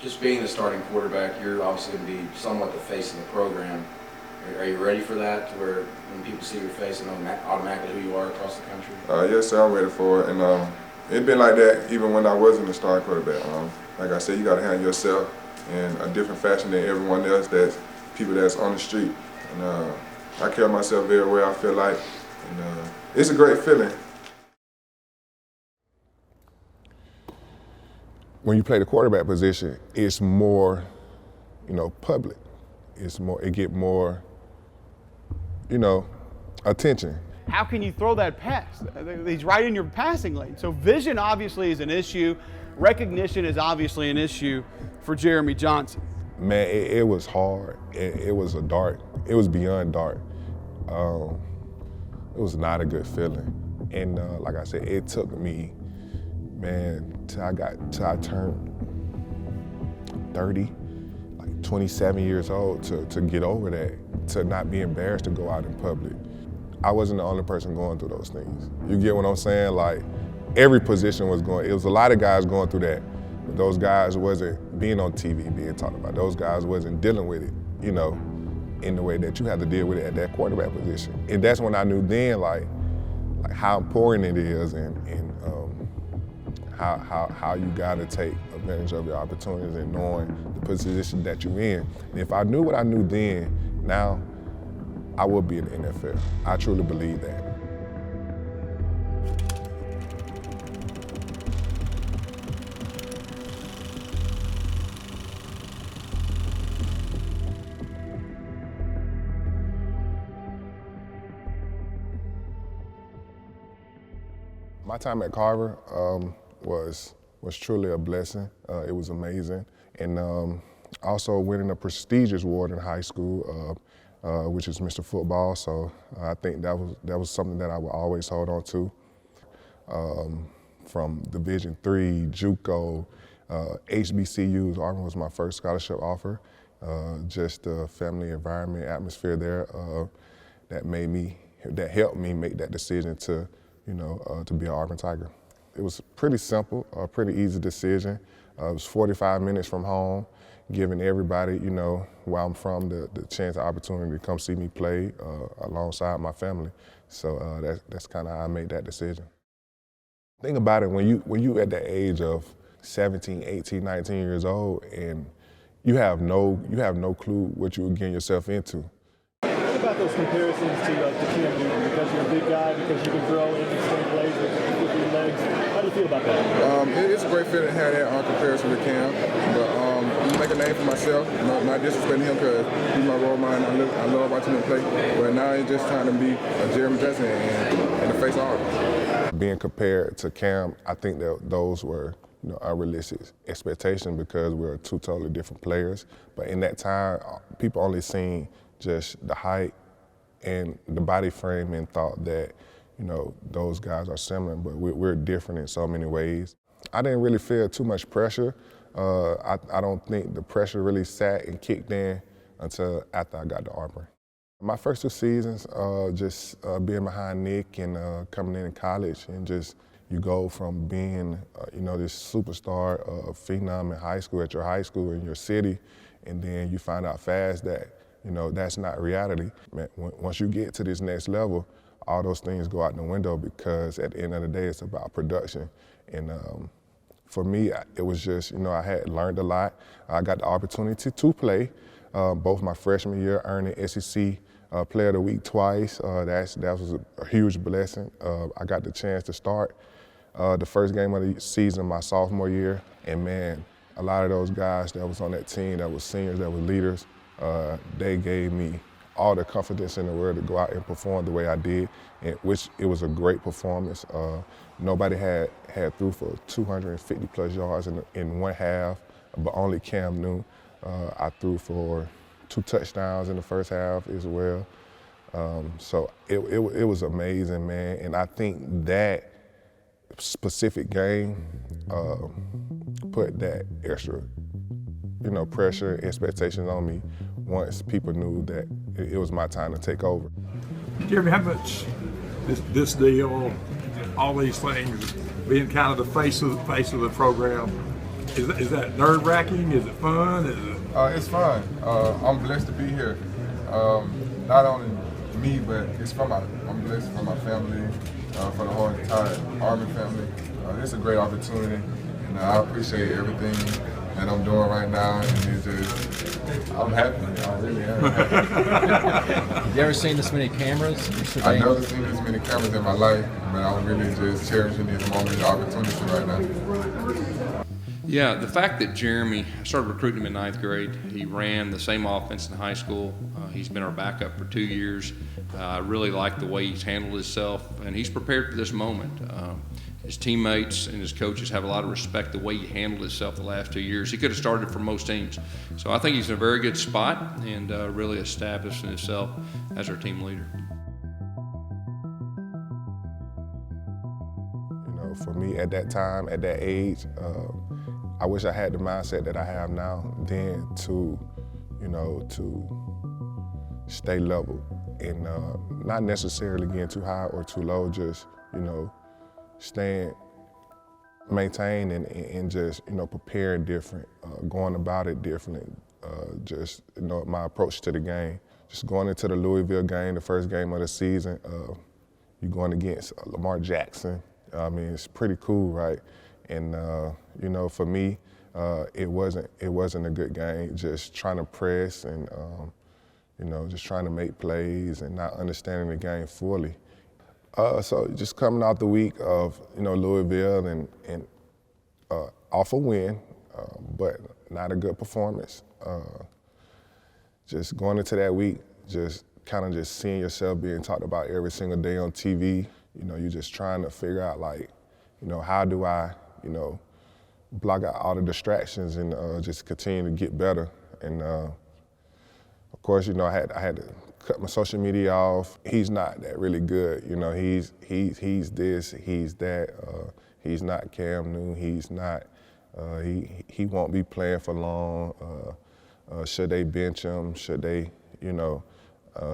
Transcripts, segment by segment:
just being the starting quarterback, you're obviously going to be somewhat the face of the program. Are you ready for that, to where when people see your face and know automatically who you are across the country? Yes, sir, I'm ready for it. And it's been like that even when I wasn't the starting quarterback. Like I said, you got to handle yourself in a different fashion than everyone else, that's people that's on the street. And I carry myself very well, I feel like. And it's a great feeling. When you play the quarterback position, it's more, public. It get more, attention. How can you throw that pass? He's right in your passing lane. So vision obviously is an issue. Recognition is obviously an issue for Jeremy Johnson. Man, it was hard. It was beyond dark. It was not a good feeling. And like I said, it took me, man, till I turned 30, like 27 years old to get over that, to not be embarrassed to go out in public. I wasn't the only person going through those things. You get what I'm saying? Like, every position was going, it was a lot of guys going through that. But those guys wasn't being on TV, being talked about. Those guys wasn't dealing with it, in the way that you had to deal with it at that quarterback position. And that's when I knew then, like how important it is, and how you gotta take advantage of your opportunities and knowing the position that you're in. And if I knew what I knew then, now I would be in the NFL. I truly believe that. My time at Carver was truly a blessing. It was amazing. And also winning a prestigious award in high school, which is Mr. Football. So I think that was something that I would always hold on to. From Division III, JUCO, HBCUs, Auburn was my first scholarship offer. Just the family environment, atmosphere there that helped me make that decision to be an Auburn Tiger. It was pretty simple, a pretty easy decision. It was 45 minutes from home, giving everybody, where I'm from, the chance, the opportunity to come see me play alongside my family. So that's kind of how I made that decision. Think about it, when you at the age of 17, 18, 19 years old, and you have no clue what you're getting yourself into. What about those comparisons to Cam Newton? Because you're a big guy, because you can throw and extend plays with your legs. How do you feel about that? It's a great feeling to have that comparison with Cam. But you make a name for myself, not disrespecting him, because he's my role model. I love watching him play. But now it's just trying to be a Jeremy Johnson and the face of Auburn. Being compared to Cam, I think that those were unrealistic expectations, because we're two totally different players. But in that time, people only seen just the height and the body frame and thought that, those guys are similar, but we're different in so many ways. I didn't really feel too much pressure. I don't think the pressure really sat and kicked in until after I got to Auburn. My first 2 seasons, just being behind Nick and coming in college, and just you go from being, this superstar, phenom in high school, at your high school in your city, and then you find out fast that that's not reality. Man, once you get to this next level, all those things go out the window, because at the end of the day, it's about production. And for me, it was just, I had learned a lot. I got the opportunity to play both my freshman year, earning SEC Player of the Week twice. That was a huge blessing. I got the chance to start the first game of the season my sophomore year. And man, a lot of those guys that was on that team, that was seniors, that were leaders, they gave me all the confidence in the world to go out and perform the way I did, which it was a great performance. Nobody had threw for 250 plus yards in one half, but only Cam Newton. I threw for 2 touchdowns in the first half as well. So it was amazing, man. And I think that specific game put that extra pressure and expectations on me once people knew that it was my time to take over. Jeremy, how much this deal, all these things, being kind of the face of the program, Is that nerve-wracking? Is it fun? Is it... It's fun. I'm blessed to be here. Not only me, but I'm blessed for my family, for the whole entire Auburn family. It's a great opportunity, and I appreciate everything that I'm doing right now, and it's just, I'm happy. I really am happy. Have you ever seen this many cameras? I've never seen this many cameras in my life, but I'm really just cherishing this moment and opportunity right now. Yeah, the fact that Jeremy, I started recruiting him in 9th grade. He ran the same offense in high school. He's been our backup for 2 years. I really like the way he's handled himself, and he's prepared for this moment. His teammates and his coaches have a lot of respect the way he handled himself the last 2 years. He could have started for most teams. So I think he's in a very good spot and really establishing himself as our team leader. You know, for me at that time, at that age, I wish I had the mindset that I have now then to, you know, to stay level and not necessarily getting too high or too low, just, you know, staying, maintain and just, you know, preparing different, going about it differently, just, you know, my approach to the game. Just going into the Louisville game, the first game of the season, you're going against Lamar Jackson. I mean, it's pretty cool, right? And, you know, for me, it wasn't a good game, just trying to press and, you know, just trying to make plays and not understanding the game fully. So just coming out the week of, you know, Louisville and off a win, but not a good performance. Just going into that week, just kind of just seeing yourself being talked about every single day on TV. You know, you're just trying to figure out, like, you know, how do I, you know, block out all the distractions and just continue to get better. And of course, you know, I had to cut my social media off. He's not that really good. You know, he's this, he's that. He's not Cam Newton. He's not. He won't be playing for long. Should they bench him? Should they, you know?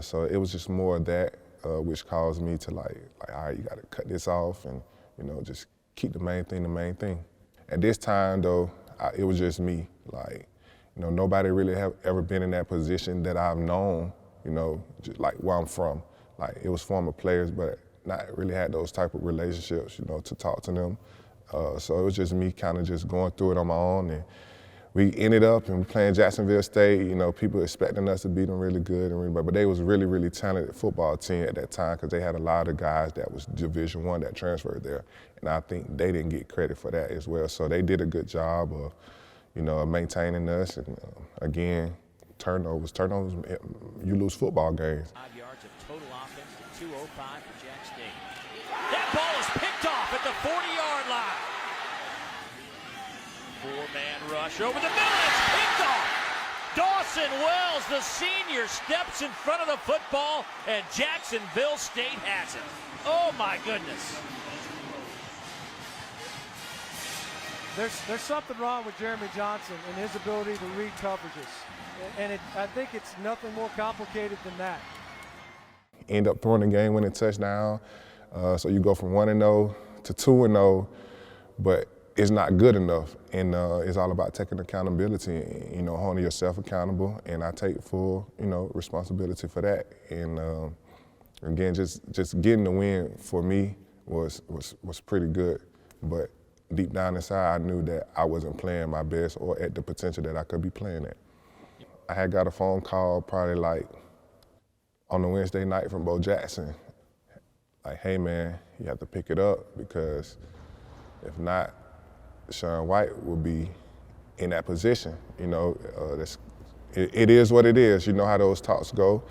So it was just more of that, which caused me to like, all right, you got to cut this off and, you know, just keep the main thing the main thing. At this time, though, it was just me. Like, you know, nobody really have ever been in that position that I've known, you know, just like where I'm from. Like, it was former players, but not really had those type of relationships, you know, to talk to them. So it was just me kind of just going through it on my own. And we ended up and playing Jacksonville State. You know, people expecting us to beat them really good, but they was really, really talented football team at that time because they had a lot of guys that was Division I that transferred there. And I think they didn't get credit for that as well. So they did a good job of, you know, maintaining us. And again, turnovers, you lose football games. 5 yards of total offense to 205 for Jack State. That ball is picked off at the 40-yard line. Four-man rush over the middle. It's picked off. Dawson Wells, the senior, steps in front of the football, and Jacksonville State has it. Oh, my goodness. There's something wrong with Jeremy Johnson and his ability to read coverages. And I think it's nothing more complicated than that. End up throwing the game-winning touchdown. So you go from 1-0 to 2-0, but it's not good enough. And it's all about taking accountability and, you know, holding yourself accountable. And I take full, you know, responsibility for that. And again, just getting the win for me was pretty good. But deep down inside, I knew that I wasn't playing my best or at the potential that I could be playing at. I had got a phone call probably like on the Wednesday night from Bo Jackson. Like, hey man, you have to pick it up because if not, Sean White will be in that position. You know, it is what it is. You know how those talks go.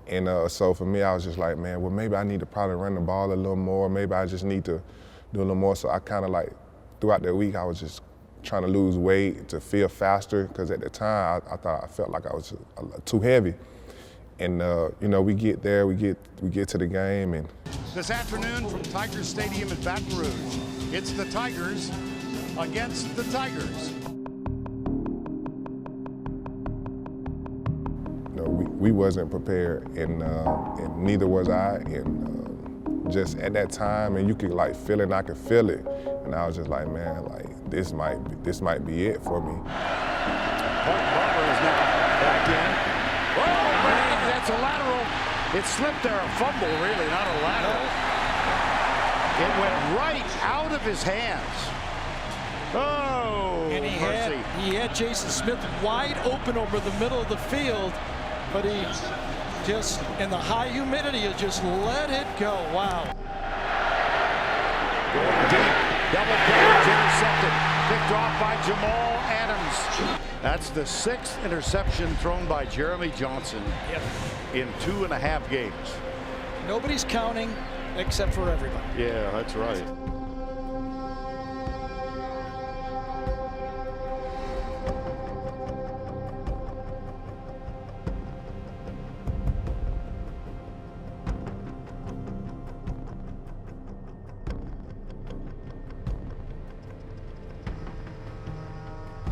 And so for me, I was just like, man, well, maybe I need to probably run the ball a little more. Maybe I just need to do a little more. So I kind of like, throughout that week, I was just trying to lose weight to feel faster because at the time, I felt like I was too heavy. And you know, we get there, we get to the game, and this afternoon from Tigers Stadium in Baton Rouge, it's the Tigers against the Tigers. You know, we wasn't prepared, and neither was I. And just at that time, and you could like feel it, and I could feel it. And I was just like, man, like this might be it for me. Butler is now back in. Oh, man, that's a lateral. It slipped there, a fumble, really, not a lateral. It went right out of his hands. Oh, and he had Jason Smith wide open over the middle of the field, but he just, in the high humidity, he just let it go. Wow. Going deep, double coverage intercepted, picked off by Jamal Adams. That's the 6th interception thrown by Jeremy Johnson in 2.5 games. Nobody's counting except for everybody. Yeah, that's right.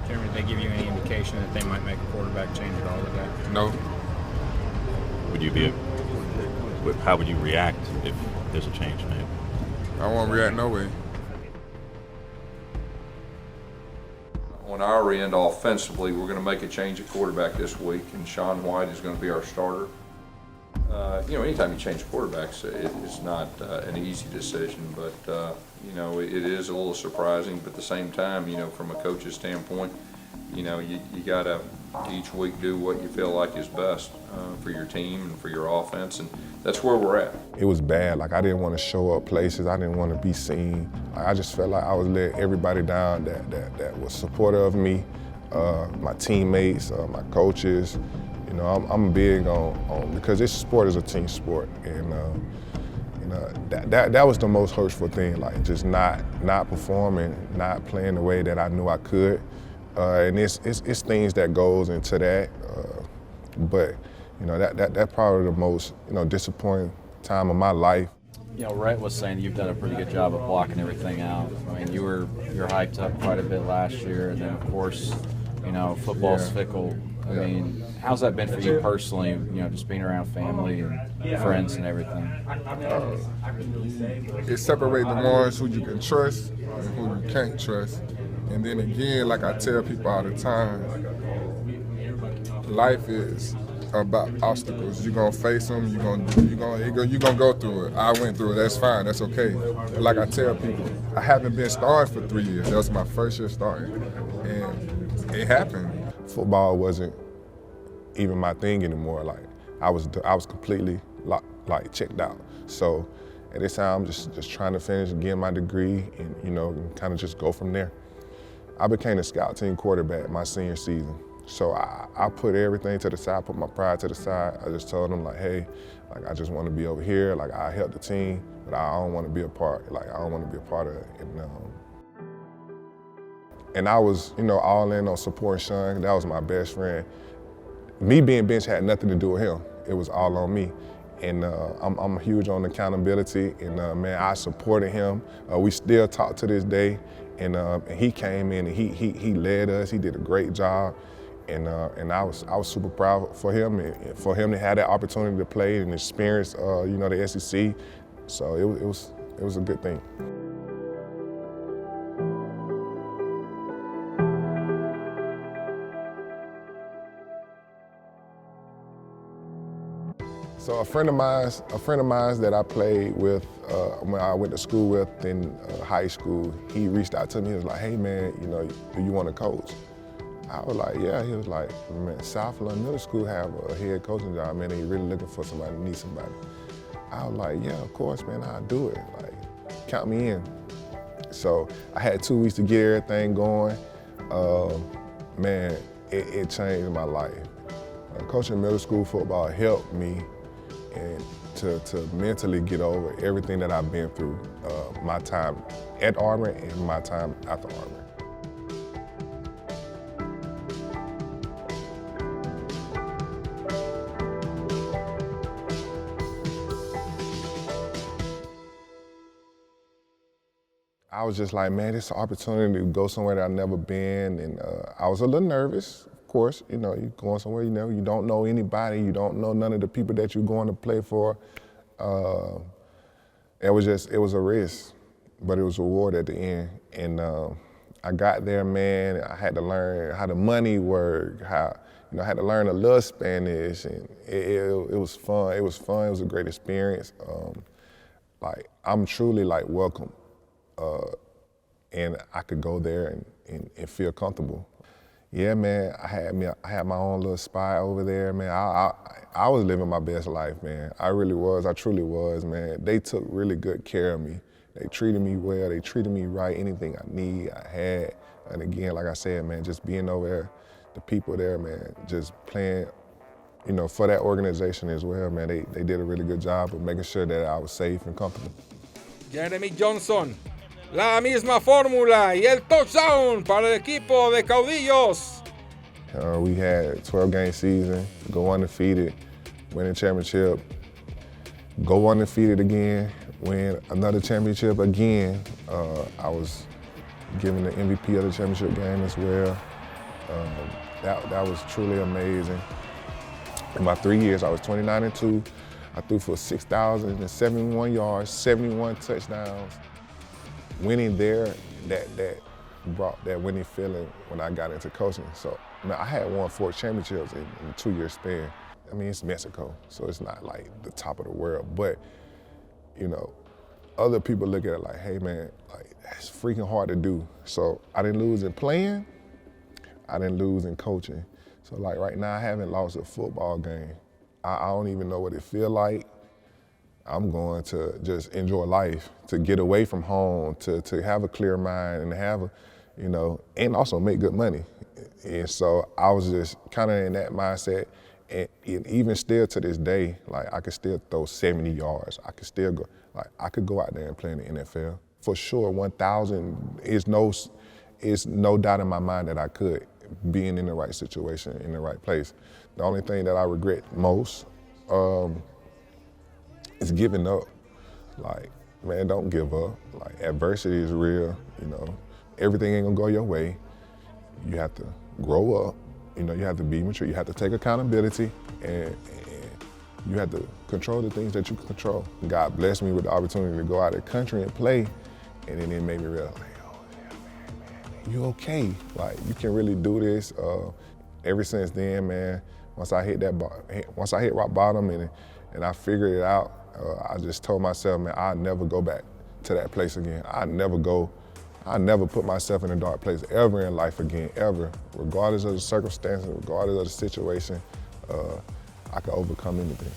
Jeremy, did they give you any indication that they might make a quarterback change at all today? No. Would you be? How would you react if there's a change made? I won't react no way. On our end, offensively, we're going to make a change at quarterback this week, and Sean White is going to be our starter. Anytime you change quarterbacks, it's not an easy decision, but it is a little surprising. But at the same time, from a coach's standpoint, you got to each week do what you feel like is best for your team and for your offense, and that's where we're at. It was bad. Like, I didn't want to show up places. I didn't want to be seen. I just felt like I was letting everybody down that was supportive of me, my teammates, my coaches. I'm big on because this sport is a team sport, and that was the most hurtful thing. Like, just not performing, not playing the way that I knew I could, and it's things that goes into that. But that's probably the most disappointing time of my life. Rhett was saying you've done a pretty good job of blocking everything out. I mean, you're hyped up quite a bit last year, and then of course, football's fickle. I mean, how's that been for you personally? Just being around family and friends and everything. It separates the ones who you can trust and who you can't trust. And then again, like I tell people all the time, life is about obstacles. You're gonna face them. You're gonna go through it. I went through it. That's fine. That's okay. But like I tell people, I haven't been starting for 3 years. That was my first year starting, and it happened. Football wasn't even my thing anymore. Like, I was completely like checked out. So at this time, I'm just trying to finish and get my degree, and kind of just go from there. I became a scout team quarterback my senior season. So I put everything to the side, put my pride to the side. I just told them, like, hey, like, I just want to be over here. Like, I help the team, but I don't want to be a part. Like, I don't want to be a part of it. And I was, all in on supporting Sean. That was my best friend. Me being benched had nothing to do with him. It was all on me. And I'm huge on accountability. And man, I supported him. We still talk to this day. And he came in and he led us. He did a great job. And I was super proud for him, and for him to have that opportunity to play and experience, the SEC. So it was a good thing. So a friend of mine that I played with when I went to school with in high school, he reached out to me. He was like, "Hey man, do you want to coach?" I was like, "Yeah." He was like, "Man, Southland Middle School have a head coaching job, man. They really looking for somebody, need somebody." I was like, "Yeah, of course, man. I'll do it. Like, count me in." So I had 2 weeks to get everything going. Man, it changed my life. Coaching middle school football helped me and to mentally get over everything that I've been through, my time at Auburn and my time after Auburn. I was just like, man, it's an opportunity to go somewhere that I've never been, and I was a little nervous. Of course, you're going somewhere you don't know anybody, you don't know none of the people that you're going to play for. It was a risk. but it was a reward at the end. And I got there, man. I had to learn how the money worked, how, I had to learn a little Spanish, and it was fun. It was fun. It was a great experience. I'm truly welcome, and I could go there and feel comfortable. Yeah, man. I had my own little spot over there, man. I was living my best life, man. I really was. I truly was, man. They took really good care of me. They treated me well. They treated me right. Anything I need, I had. And again, like I said, man, just being over there, the people there, man, just playing, for that organization as well, man. They did a really good job of making sure that I was safe and comfortable. Jeremy Johnson, la misma fórmula y el touchdown para el equipo de Caudillos. We had a 12-game season, go undefeated, win a championship, go undefeated again, win another championship again. I was given the MVP of the championship game as well. That was truly amazing. In my 3 years, I was 29-2. I threw for 6,071 yards, 71 touchdowns. Winning there, that brought that winning feeling when I got into coaching. So, I had won 4 championships in a 2-year span. I mean, it's Mexico, so it's not like the top of the world, but, other people look at it like, hey man, that's freaking hard to do. So I didn't lose in playing, I didn't lose in coaching. So right now, I haven't lost a football game. I don't even know what it feels like. I'm going to just enjoy life, to get away from home, to have a clear mind and have and also make good money. And so I was just kind of in that mindset. And even still to this day, I could still throw 70 yards. I could still go, I could go out there and play in the NFL. For sure, 1,000 is no doubt in my mind that I could, being in the right situation, in the right place. The only thing that I regret most is giving up. Man, don't give up. Adversity is real, Everything ain't gonna go your way. You have to grow up. You have to be mature. You have to take accountability, and you have to control the things that you can control. God blessed me with the opportunity to go out of the country and play, and then it made me realize, oh yeah, man, you okay? You can really do this. Ever since then, man, once I hit rock bottom and I figured it out, I just told myself, man, I'll never go back to that place again. I never put myself in a dark place ever in life again, ever. Regardless of the circumstances, regardless of the situation, I can overcome anything.